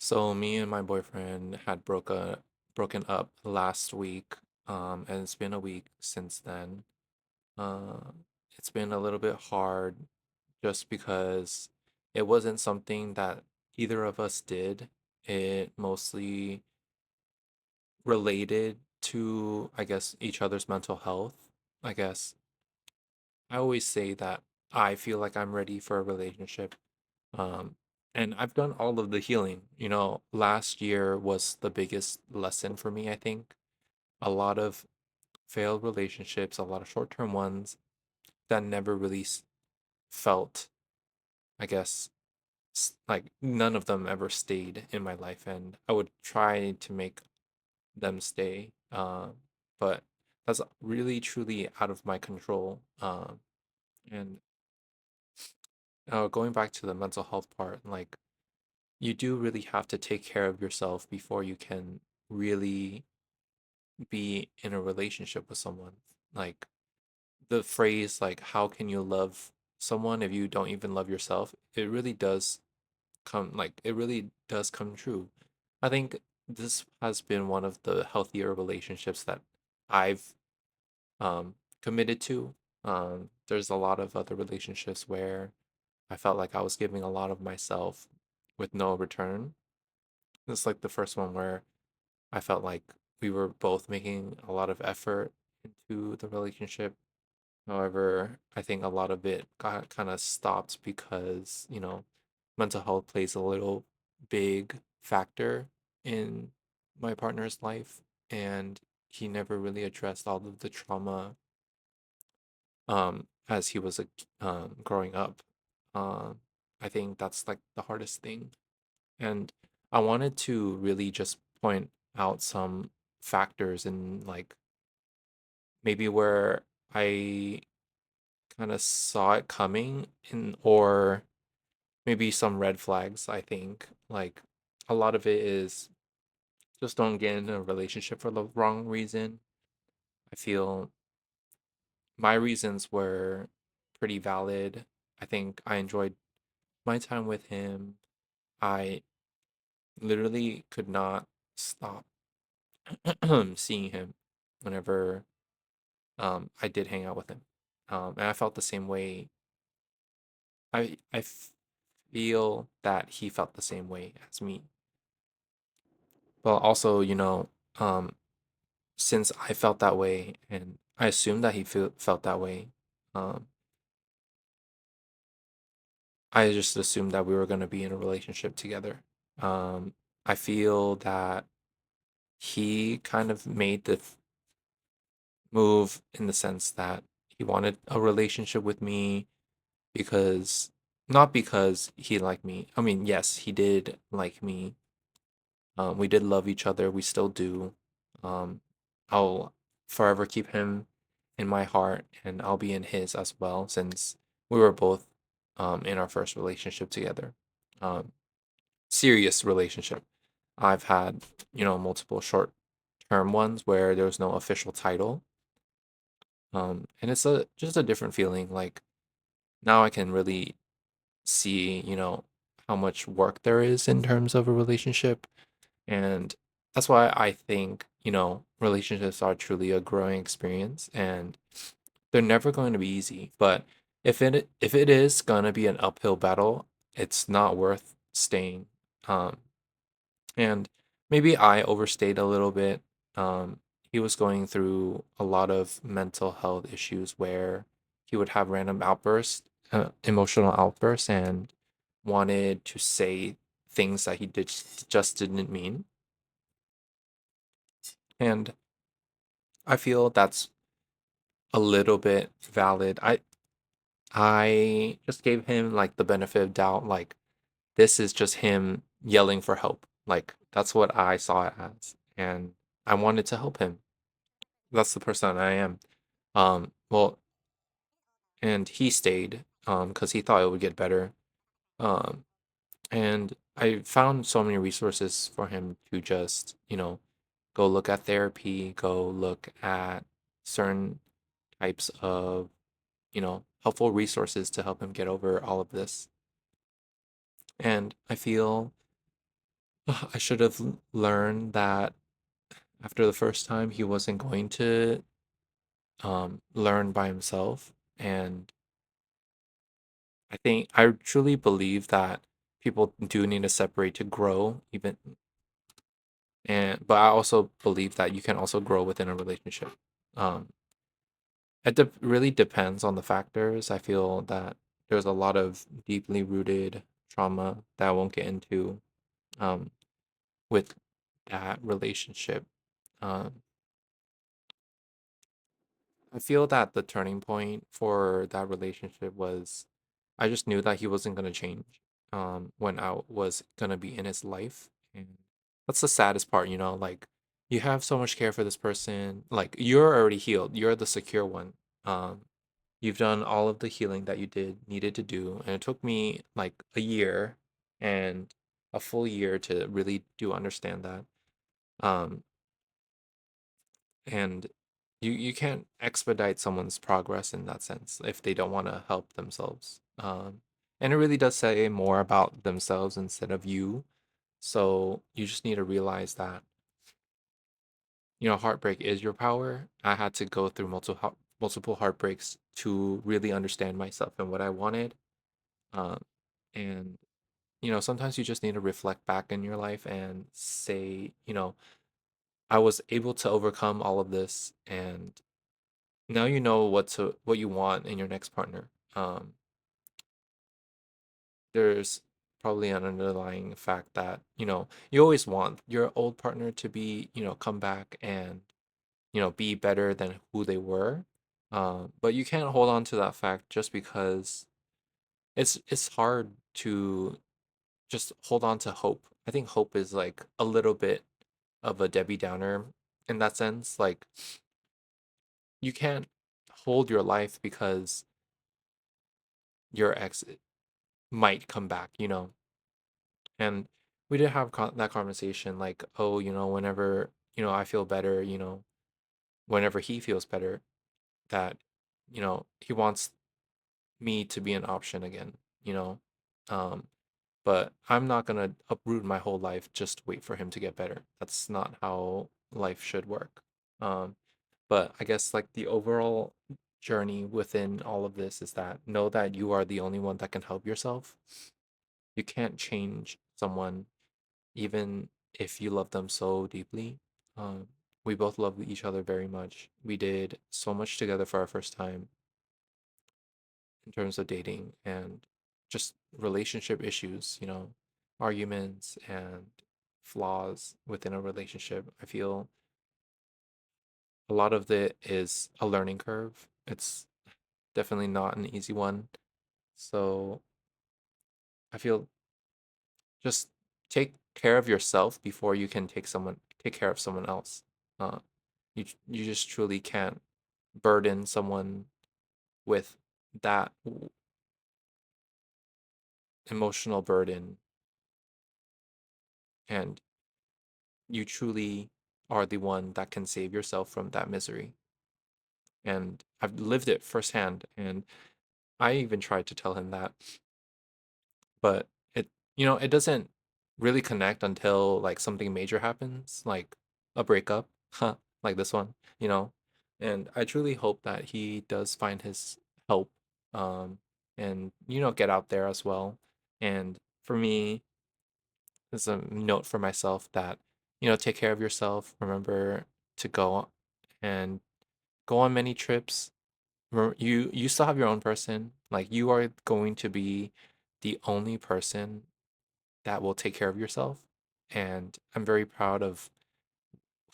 So me and my boyfriend had broken up last week, and it's been a week since then. Uh, it's been a little bit hard just because it wasn't something that either of us did. It mostly related to, I guess, each other's mental health. I guess I always say that I feel like I'm ready for a relationship. Um, and I've done all of the healing. Last year was the biggest lesson for me, I think. A lot of failed relationships, a lot of short-term ones that never really felt, I guess, like none of them ever stayed in my life, and I would try to make them stay. But that's really truly out of my control. And Going back to the mental health part, like you do really have to take care of yourself before you can really be in a relationship with someone. Like the phrase like how can you love someone if you don't even love yourself? It really does come true. I think this has been one of the healthier relationships that I've committed to. There's a lot of other relationships where I felt like I was giving a lot of myself with no return. It's like the first one where I felt like we were both making a lot of effort into the relationship. However, I think a lot of it got kind of stopped because, mental health plays a little big factor in my partner's life, and he never really addressed all of the trauma as he was growing up. Um, I think that's like the hardest thing. And I wanted to really just point out some factors and like maybe where I kind of saw it coming or maybe some red flags, I think. Like a lot of it is just don't get in a relationship for the wrong reason. I feel my reasons were pretty valid. I think I enjoyed my time with him. I literally could not stop seeing him whenever I did hang out with him. And I felt the same way. I feel that he felt the same way as me. But also, um, since I felt that way, and I assumed that felt that way, um, I just assumed that we were going to be in a relationship together. Um, I feel that he kind of made the move in the sense that he wanted a relationship with me because not because he liked me. I mean, yes, he did like me. We did love each other. We still do. Um, I'll forever keep him in my heart, and I'll be in his as well, since we were both in our first relationship together. Um, Serious relationship. I've had, multiple short term ones where there was no official title. And it's a just a different feeling. Like now I can really see, how much work there is in terms of a relationship. And that's why I think, relationships are truly a growing experience and they're never going to be easy. But if it is gonna be an uphill battle, it's not worth staying. Um, and maybe I overstayed a little bit. He was going through a lot of mental health issues where he would have random outbursts, emotional outbursts, and wanted to say things that he just didn't mean. And I feel that's a little bit valid. I just gave him like the benefit of doubt, like this is just him yelling for help. Like that's what I saw it as. And I wanted to help him. That's the person I am. Well, and he stayed because he thought it would get better. Um, and I found so many resources for him to just, go look at therapy, go look at certain types of, helpful resources to help him get over all of this. And I feel I should have learned that after the first time he wasn't going to learn by himself. And I think I truly believe that people do need to separate to grow, even, and but I also believe that you can also grow within a relationship. Um, really depends on the factors. I feel that there's a lot of deeply rooted trauma that I won't get into um, with that relationship. Um, I feel that the turning point for that relationship was I just knew that he wasn't gonna change when I was gonna be in his life. And that's the saddest part, you know, like you have so much care for this person, like you're already healed, you're the secure one. Um, you've done all of the healing that you needed to do, and it took me like a year and a full year to really do understand that. Um, and you can't expedite someone's progress in that sense if they don't want to help themselves. And it really does say more about themselves instead of you. So you just need to realize that, you know, heartbreak is your power. I had to go through multiple heartbreaks to really understand myself and what I wanted. Um, and you know, sometimes you just need to reflect back in your life and say, you know, I was able to overcome all of this, and now you know what you want in your next partner. There's probably an underlying fact that, you know, you always want your old partner to be, you know, come back and, you know, be better than who they were. But you can't hold on to that fact just because it's hard to just hold on to hope. I think hope is like a little bit of a Debbie Downer in that sense. Like you can't hold your life because your ex might come back, you know. And we did have that conversation like, oh, you know, whenever, you know, I feel better, you know, whenever he feels better, that, you know, he wants me to be an option again, you know. Um, but I'm not gonna uproot my whole life just to wait for him to get better. That's not how life should work. Um, but I guess like the overall journey within all of this is that know that you are the only one that can help yourself. You can't change someone even if you love them so deeply. Um, we both love each other very much. We did so much together for our first time in terms of dating and just relationship issues, you know, arguments and flaws within a relationship. I feel a lot of it is a learning curve. It's definitely not an easy one. So I feel just take care of yourself before you can take care of someone else. Uh, you just truly can't burden someone with that emotional burden, and you truly are the one that can save yourself from that misery. And I've lived it firsthand, and I even tried to tell him that, but it, you know, it doesn't really connect until like something major happens, like a breakup, like this one, you know. And I truly hope that he does find his help, um, and you know, get out there as well. And for me, as a note for myself that, you know, take care of yourself. Remember to and go on many trips. You still have your own person. Like you are going to be the only person that will take care of yourself. And I'm very proud of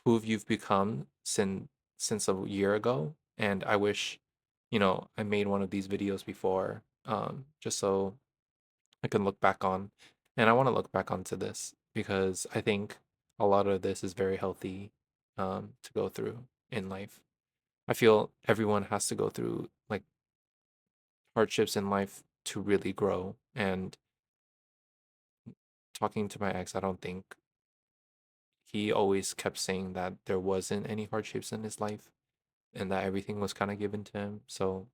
who you've become since a year ago. And I wish, you know, I made one of these videos before, just so I can look back on. And I want to look back onto this because I think a lot of this is very healthy to go through in life. I feel everyone has to go through like hardships in life to really grow. And talking to my ex, I don't think he always kept saying that there wasn't any hardships in his life and that everything was kind of given to him. So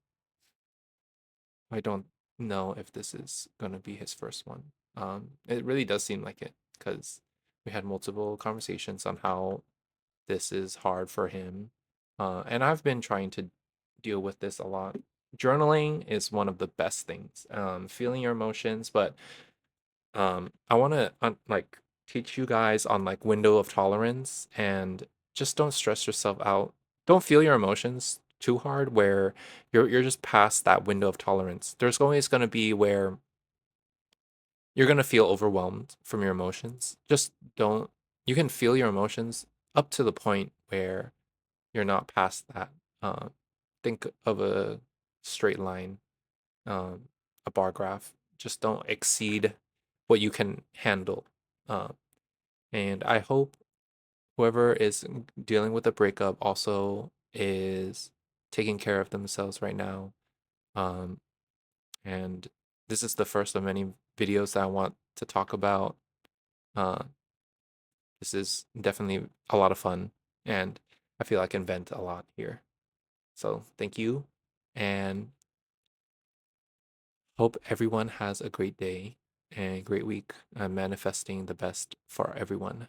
I don't know if this is gonna be his first one. It really does seem like it because We had multiple conversations on how this is hard for him. And I've been trying to deal with this a lot. Journaling is one of the best things. Feeling your emotions, but I want to like teach you guys on like window of tolerance and just don't stress yourself out. Don't feel your emotions too hard where you're just past that window of tolerance. There's always going to be where you're going to feel overwhelmed from your emotions. Just don't you can feel your emotions up to the point where you're not past that. Uh, think of a straight line, um, a bar graph. Just don't exceed what you can handle. Uh, and I hope whoever is dealing with a breakup also is taking care of themselves right now. Um, and this is the first of many videos that I want to talk about. Uh, this is definitely a lot of fun, and I feel I can vent a lot here. So thank you, and hope everyone has a great day and great week. I'm manifesting the best for everyone.